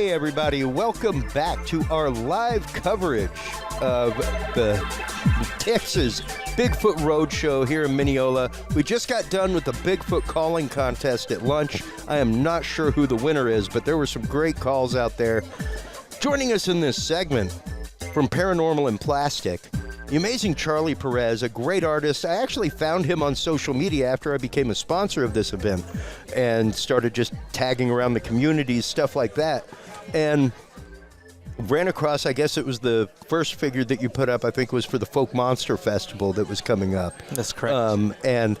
Hey everybody, welcome back to our live coverage of the Texas Bigfoot Roadshow here in Mineola. We just got done with the Bigfoot calling contest at lunch. I am not sure who the winner is, but there were some great calls out there. Joining us in this segment from Paranormal and Plastic, the amazing Charlie Perez, a great artist. I actually found him on social media after I became a sponsor of this event and started just tagging around the communities, stuff like that. And ran across, I guess it was the first figure that you put up, I think was for the Folk Monster Festival that was coming up. That's correct. And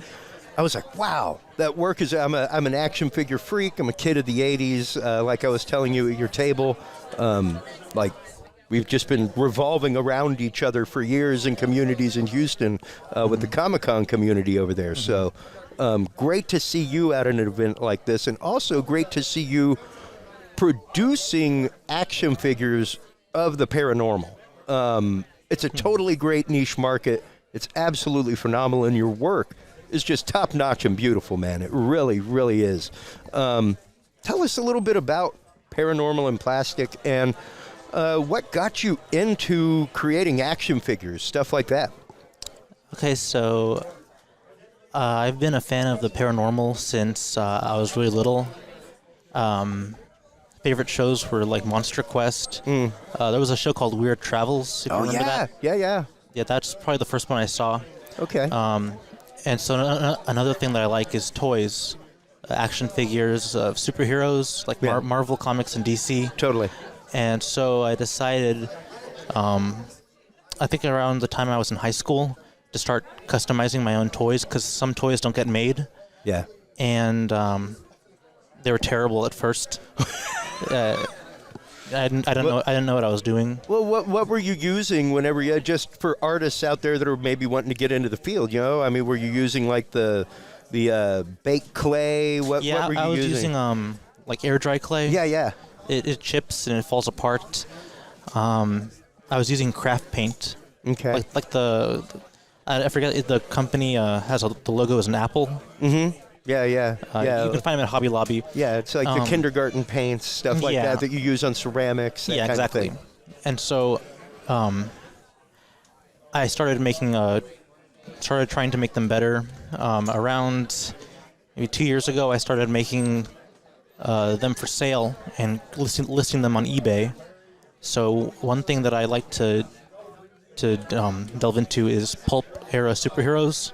I was like, wow, that work is, I'm an action figure freak. I'm a kid of the 80s. Like I was telling you at your table, we've just been revolving around each other for years in communities in Houston with the Comic-Con community over there. So great to see you at an event like this, and also great to see you producing action figures of the paranormal. It's a totally great niche market. It's absolutely phenomenal, and your work is just top-notch and beautiful, man. It really, really is. Tell us a little bit about Paranormal and Plastic, and what got you into creating action figures, stuff like that? Okay, so I've been a fan of the paranormal since I was really little. Favorite shows were like Monster Quest. There was a show called Weird Travels, if you remember that. Yeah, that's probably the first one I saw. Okay. And so another thing that I like is toys, action figures of superheroes, like Marvel Comics and DC. Totally. And so I decided, I think around the time I was in high school, to start customizing my own toys, because some toys don't get made. Yeah. And they were terrible at first. I didn't know what I was doing. Well, what were you using whenever you, just for artists out there that are maybe wanting to get into the field, you know? I mean, were you using like the baked clay? What were you using? I was using like air dry clay. Yeah. It chips and it falls apart. I was using craft paint. Okay. Like I forget, the company has the logo as an apple. Mm-hmm. Yeah. You can find them at Hobby Lobby. Yeah, it's like the kindergarten paints, stuff like that you use on ceramics. That kind exactly. of thing. And so, I started trying to make them better. Around maybe 2 years ago, I started making them for sale and listing them on eBay. So one thing that I like to delve into is pulp era superheroes.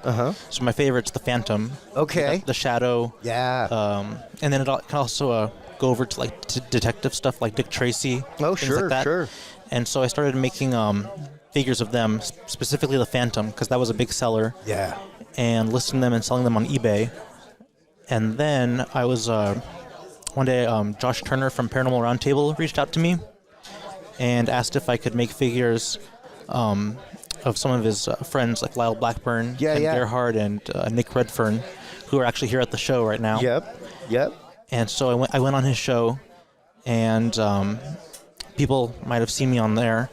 So my favorite's the Phantom. Okay. The Shadow. Yeah. And then it can also go over to like detective stuff like Dick Tracy. Oh, things like that. Sure. And so I started making figures of them, specifically the Phantom, because that was a big seller. Yeah. And listing them and selling them on eBay. And then I was one day, Josh Turner from Paranormal Roundtable reached out to me and asked if I could make figures of some of his friends like Lyle Blackburn, Ken Gerhard, and Nick Redfern, who are actually here at the show right now. Yep. And so I went on his show, and people might have seen me on there,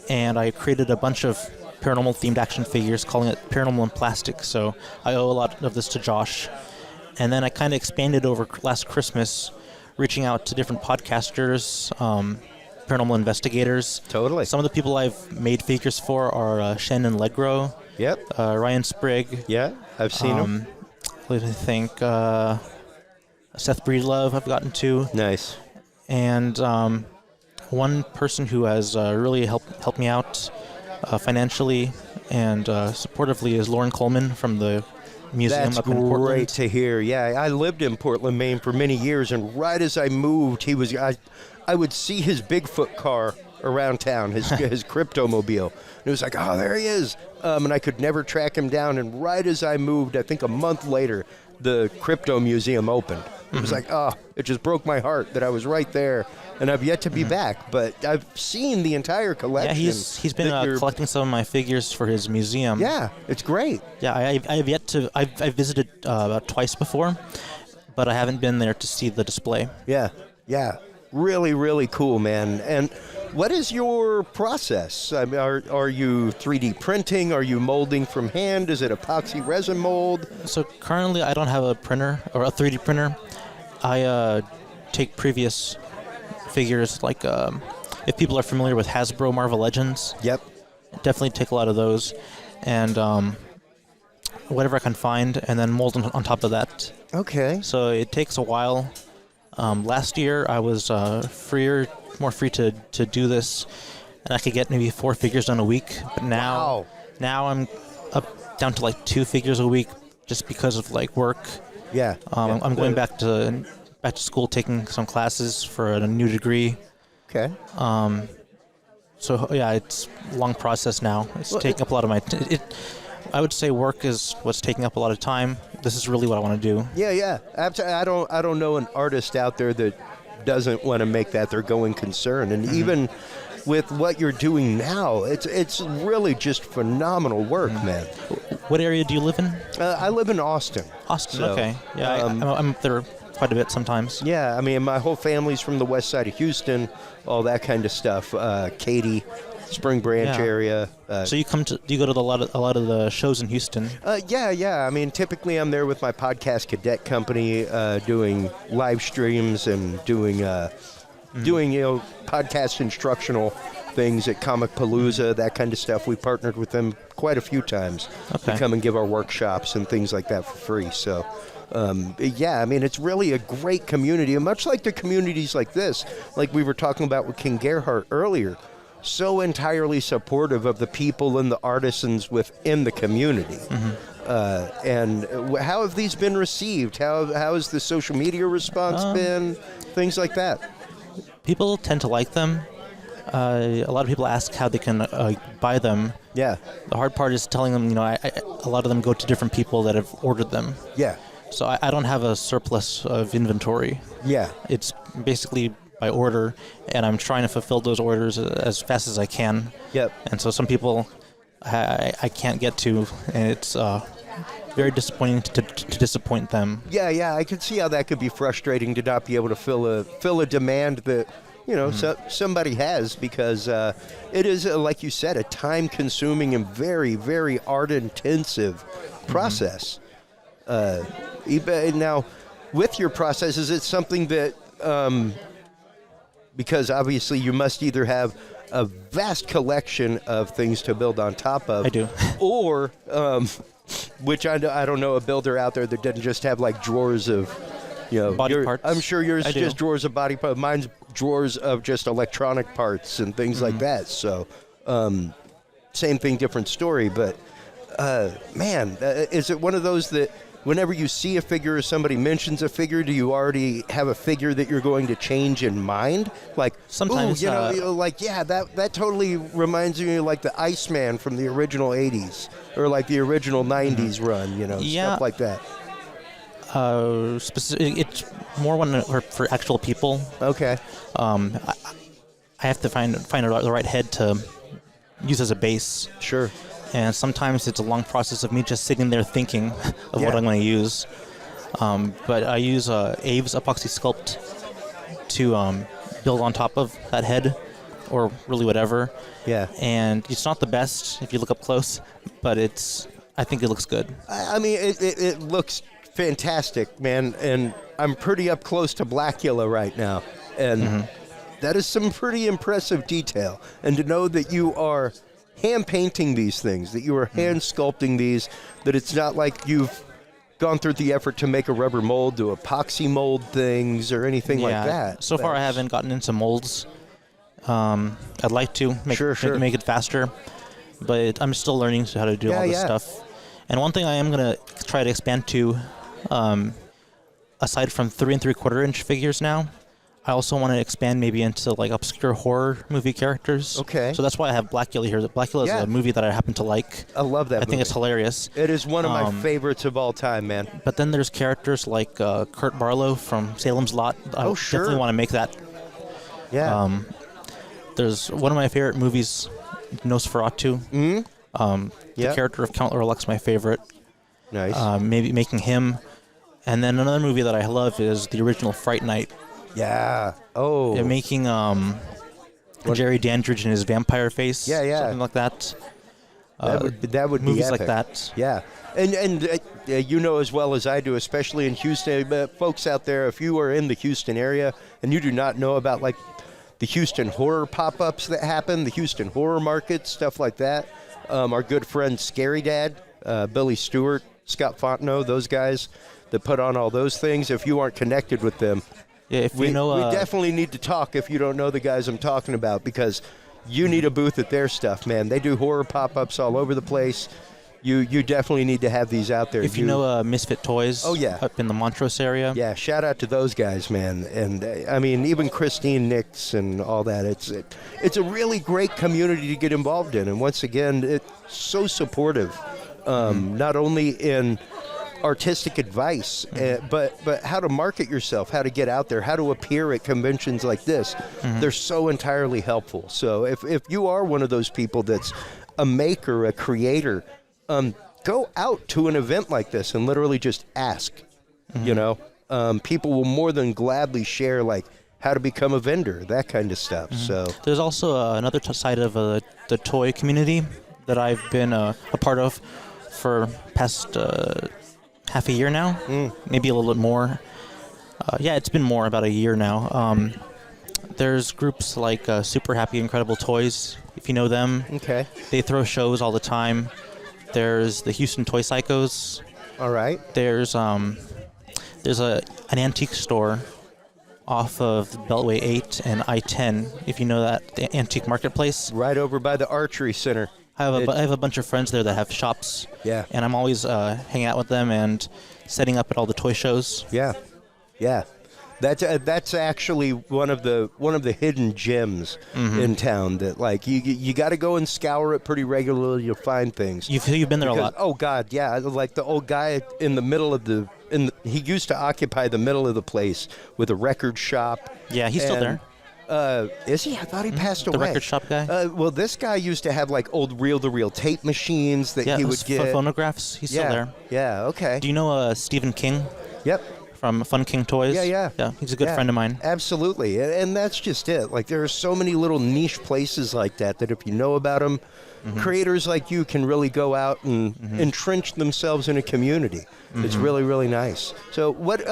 and I created a bunch of paranormal-themed action figures, calling it Paranormal and Plastic. So I owe a lot of this to Josh. And then I kind of expanded over last Christmas, reaching out to different podcasters, paranormal investigators. Totally. Some of the people I've made figures for are Shannon Legro. Yep. Ryan Sprigg. Yeah, I've seen him. What do you think? Seth Breedlove I've gotten to. Nice. And one person who has really helped me out financially and supportively is Lauren Coleman from the museum up in Portland. That's great to hear. Yeah, I lived in Portland, Maine for many years, and right as I moved, I would see his Bigfoot car around town, his cryptomobile. And it was like, oh, there he is. And I could never track him down. And right as I moved, I think a month later, the Crypto Museum opened. It was like, oh, it just broke my heart that I was right there. And I've yet to be back, but I've seen the entire collection. Yeah, he's been collecting some of my figures for his museum. Yeah, it's great. Yeah, I've visited about twice before, but I haven't been there to see the display. Yeah. Really, really cool, man. And what is your process? I mean, are you 3D printing? Are you molding from hand? Is it epoxy resin mold? So currently I don't have a printer or a 3D printer. I take previous figures. Like if people are familiar with Hasbro Marvel Legends, Yep. definitely take a lot of those, and whatever I can find, and then mold on top of that. Okay. So it takes a while. Last year I was more free to do this, and I could get maybe 4 figures done a week. But now I'm up down to like 2 figures a week, just because of like work. Yeah. I'm going back to school, taking some classes for a new degree. Okay. So yeah, it's a long process now. It's taking up a lot of my. I would say work is what's taking up a lot of time. This is really what I want to do. Yeah. Absolutely. I don't know an artist out there that doesn't want to make that their going concern, and even with what you're doing now, it's really just phenomenal work, man. What area do you live in? I live in Austin. Austin. So, Okay. Yeah, I'm up there quite a bit sometimes. Yeah, I mean, my whole family's from the west side of Houston, all that kind of stuff. Katy, Spring Branch area. So you go to a lot of the shows in Houston. Yeah. I mean, typically I'm there with my podcast cadet company, doing live streams and doing podcast instructional things at Comic Palooza, that kind of stuff. We partnered with them quite a few times to come and give our workshops and things like that for free. So, I mean, it's really a great community, and much like the communities like this, like we were talking about with King Gerhardt earlier, so entirely supportive of the people and the artisans within the community. And how have these been received? How has the social media response been? Things like that. People tend to like them. A lot of people ask how they can buy them. Yeah. The hard part is telling them, a lot of them go to different people that have ordered them. Yeah. So I don't have a surplus of inventory. Yeah. It's basically by order, and I'm trying to fulfill those orders as fast as I can. Yep. And so some people I can't get to, and it's very disappointing to disappoint them. Yeah, I can see how that could be frustrating to not be able to fill a demand that somebody has, because it is, like you said, a time-consuming and very, very art-intensive process. Now, with your process, is it something that, because obviously you must either have a vast collection of things to build on top of. I do. Or, which I don't know a builder out there that doesn't just have like drawers of, body parts. I'm sure yours is do. just drawers of body parts. Mine's drawers of just electronic parts and things like that. So, same thing, different story. But, man, is it one of those that whenever you see a figure or somebody mentions a figure, do you already have a figure that you're going to change in mind? Like, sometimes, that totally reminds me of like the Iceman from the original 80s or like the original 90s run, stuff like that. It's more one for actual people. Okay. I have to find the right head to use as a base. Sure. And sometimes it's a long process of me just sitting there thinking of what I'm going to use. But I use Aves Epoxy Sculpt to build on top of that head, or really whatever. Yeah. And it's not the best if you look up close, but I think it looks good. I mean, it looks fantastic, man. And I'm pretty up close to Blackula right now. And that is some pretty impressive detail. And to know that you are hand painting these things, that you are hand sculpting these, that it's not like you've gone through the effort to make a rubber mold, to epoxy mold things or anything like that. So far I haven't gotten into molds. I'd like to make it faster, but I'm still learning how to do all this stuff. And one thing I am going to try to expand to, aside from 3 3/4 inch figures now, I also want to expand maybe into like obscure horror movie characters. Okay. So that's why I have Blackula here. Blackula is a movie that I happen to like. I love that movie. I think it's hilarious. It is one of my favorites of all time, man. But then there's characters like Kurt Barlow from Salem's Lot. I definitely want to make that. Yeah. There's one of my favorite movies, Nosferatu. The character of Count Orlok's my favorite. Nice. Maybe making him. And then another movie that I love is the original Fright Night. Yeah. Oh. They're making Jerry Dandridge in his vampire face. Yeah. Something like that. That would be movies epic. like that. Yeah, and you know as well as I do, especially in Houston, folks out there, if you are in the Houston area and you do not know about like the Houston horror pop-ups that happen, the Houston horror markets, stuff like that, our good friend Scary Dad, Billy Stewart, Scott Fontenot, those guys that put on all those things, if you aren't connected with them, Yeah, if we you know, definitely need to talk if you don't know the guys I'm talking about, because you need a booth at their stuff, man. They do horror pop-ups all over the place. You definitely need to have these out there. if you know Misfit Toys, Oh, yeah. up in the Montrose area, Yeah, shout out to those guys, man. And I mean, even Christine Nix and all that. It's a really great community to get involved in. And once again, it's so supportive, not only in artistic advice, but how to market yourself, how to get out there, how to appear at conventions like this. They're so entirely helpful. So if you are one of those people that's a maker, a creator, go out to an event like this and literally just ask. You know, people will more than gladly share like how to become a vendor, that kind of stuff. So there's also another side of the toy community that I've been a part of for past half a year now, maybe a little bit more. Yeah, it's been more, about a year now. There's groups like Super Happy Incredible Toys, if you know them. okay, They throw shows all the time. There's the Houston Toy Psychos. all right, There's an antique store off of Beltway 8 and I-10, if you know that, the antique marketplace. right over by the archery center. I have a bunch of friends there that have shops. Yeah. And I'm always hanging out with them and setting up at all the toy shows. Yeah, yeah. That's actually one of the hidden gems in town that like you got to go and scour it pretty regularly to find things. You've been there a lot. Oh God, yeah. Like the old guy in the middle of he used to occupy the middle of the place with a record shop. Yeah, he's still there. Is he? I thought he passed The away. record shop guy? Well, this guy used to have like old reel-to-reel tape machines that Yeah, he those would get. phonographs. He's yeah, still there. yeah. Okay. Do you know Stephen King Yep. from Fun King Toys? Yeah. Yeah, he's a good friend of mine. Absolutely, and that's just it. Like there are so many little niche places like that if you know about them, creators like you can really go out and entrench themselves in a community. It's really, really nice. So what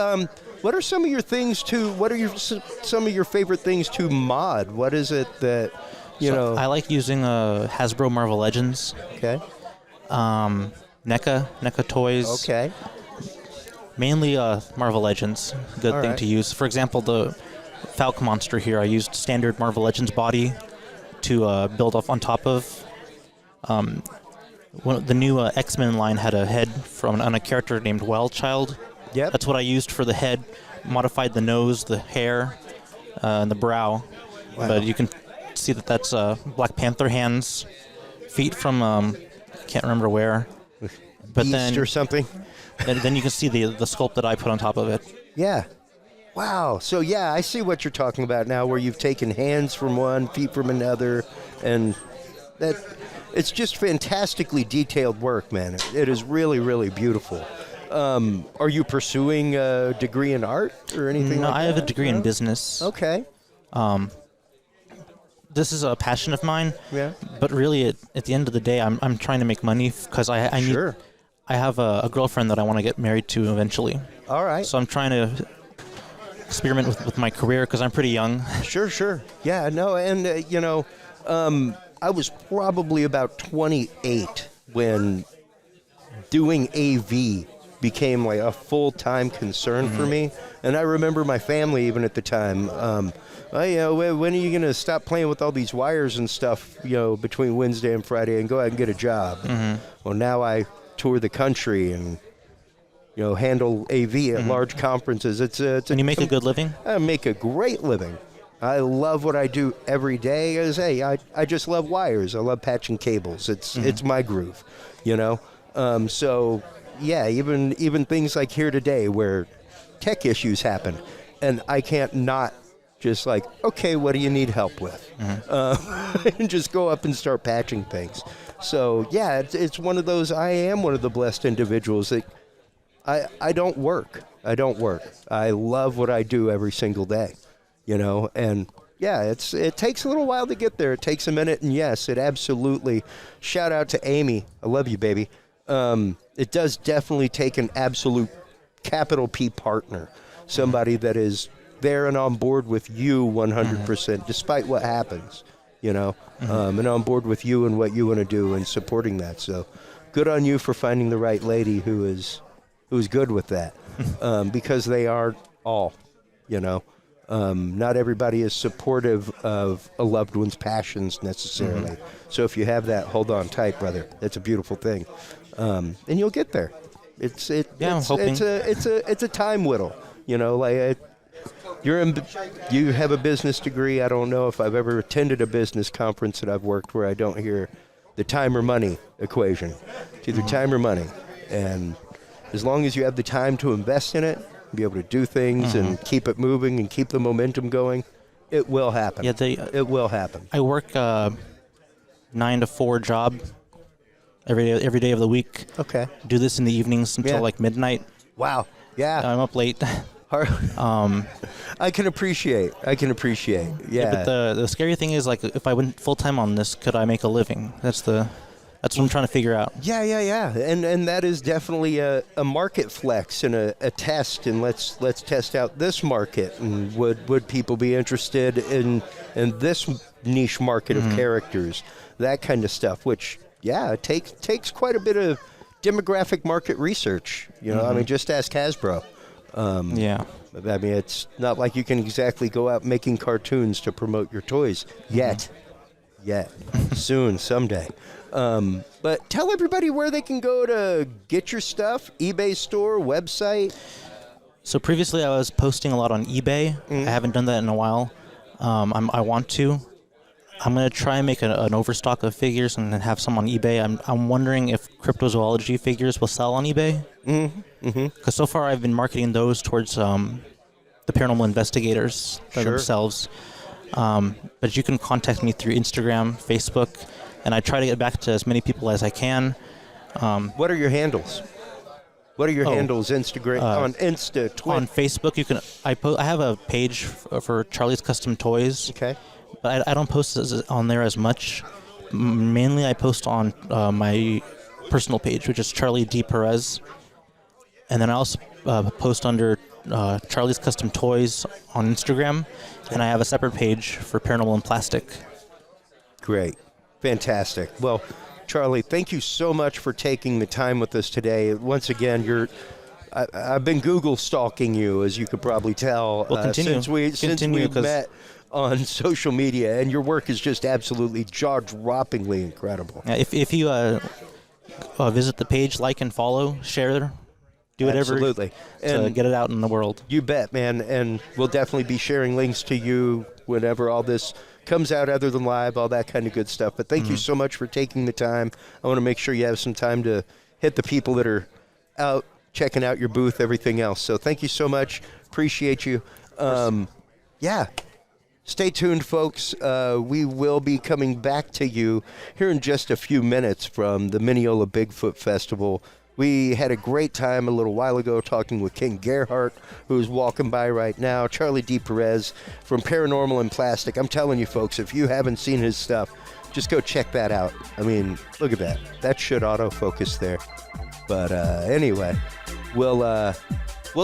are some of your things to? What are some of your favorite things to mod? What is it that you know? I like using Hasbro Marvel Legends, Okay. NECA toys. Okay. Mainly Marvel Legends, good All thing right. to use. For example, the Falcon monster here, I used standard Marvel Legends body to build off on top of. The new X-Men line had a head on a character named Wildchild. Yep. That's what I used for the head. Modified the nose, the hair, and the brow. Wow. But you can see that that's Black Panther hands, feet from can't remember where. But Beast then or something. then you can see the sculpt that I put on top of it. Yeah. Wow. So yeah, I see what you're talking about now, where you've taken hands from one, feet from another, and that it's just fantastically detailed work, man. It is really, really beautiful. Are you pursuing a degree in art or anything? No, like I have that? a degree in business. Okay. This is a passion of mine. Yeah. But really, at the end of the day, I'm trying to make money because I need. Sure. I have a girlfriend that I want to get married to eventually. All right. So I'm trying to experiment with my career because I'm pretty young. Sure. Yeah, no, and, I was probably about 28 when doing AV became like a full-time concern for me. And I remember my family even at the time, when are you going to stop playing with all these wires and stuff, between Wednesday and Friday and go out and get a job? Well, now I tour the country and handle AV at large conferences. And you make a good living? I make a great living. I love what I do every day. I just love wires. I love patching cables. It's my groove, So yeah, even things like here today where tech issues happen, and I can't not just like, okay, what do you need help with? And just go up and start patching things. So yeah, it's one of those. I am one of the blessed individuals that I don't work. I love what I do every single day, and Yeah, it takes a little while to get there. It takes a minute, and yes, it absolutely. Shout out to Amy. I love you, baby. It does definitely take an absolute capital P partner, somebody that is there and on board with you 100%, despite what happens, you know, and on board with you and what you want to do and supporting that. So, good on you for finding the right lady who's good with that, because they are all, you know. Not everybody is supportive of a loved one's passions necessarily. So if you have that, hold on tight, brother. It's a beautiful thing, and you'll get there. I'm hoping. It's a time whittle. You know, like you have a business degree. I don't know if I've ever attended a business conference that I've worked where I don't hear the time or money equation. It's either time or money, and as long as you have the time to invest in it, be able to do things and keep it moving and keep the momentum going, it will happen. Yeah, it will happen. I work 9 to 4 job every day of the week. Okay. Do this in the evenings until like midnight. Wow. Yeah. I'm up late. I can appreciate. Yeah. But the scary thing is, like, if I went full time on this, could I make a living? That's what I'm trying to figure out. Yeah. And that is definitely a market flex and a test, and let's test out this market, and would people be interested in this niche market of characters, that kind of stuff, which it takes quite a bit of demographic market research, you know. I mean, just ask Hasbro. I mean, it's not like you can exactly go out making cartoons to promote your toys yet. Soon, someday. But tell everybody where they can go to get your stuff. eBay store, website. So previously I was posting a lot on eBay. I haven't done that in a while. I want to. I'm going to try and make an overstock of figures and then have some on eBay. I'm wondering if cryptozoology figures will sell on eBay. Because so far I've been marketing those towards the paranormal investigators themselves. But you can contact me through Instagram, Facebook, and I try to get back to as many people as I can. What are your handles? What are your handles? Instagram, on Insta, Twitter. On Facebook, you can. I have a page for Charlie's Custom Toys. Okay. But I don't post on there as much. Mainly, I post on my personal page, which is Charlie D. Perez, and then I also post under Charlie's Custom Toys on Instagram, and I have a separate page for Paranormal and Plastic. Great. Fantastic. Well, Charlie, thank you so much for taking the time with us today. Once again, I've been Google stalking you, as you could probably tell, since we met on social media, and your work is just absolutely jaw-droppingly incredible. If you visit the page, like and follow, share, do whatever Absolutely. to get it out in the world. You bet, man. And we'll definitely be sharing links to you whenever all this comes out, other than live, all that kind of good stuff. But thank you so much for taking the time. I want to make sure you have some time to hit the people that are out checking out your booth, everything else. So thank you so much. Appreciate you. Stay tuned, folks. We will be coming back to you here in just a few minutes from the Mineola Bigfoot Festival. We had a great time a little while ago talking with King Gerhardt, who's walking by right now, Charlie D. Perez from Paranormal and Plastic. I'm telling you, folks, if you haven't seen his stuff, just go check that out. I mean, look at that. That should autofocus there. But anyway, we'll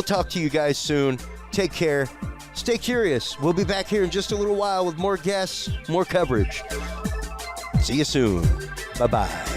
talk to you guys soon. Take care. Stay curious. We'll be back here in just a little while with more guests, more coverage. See you soon. Bye-bye.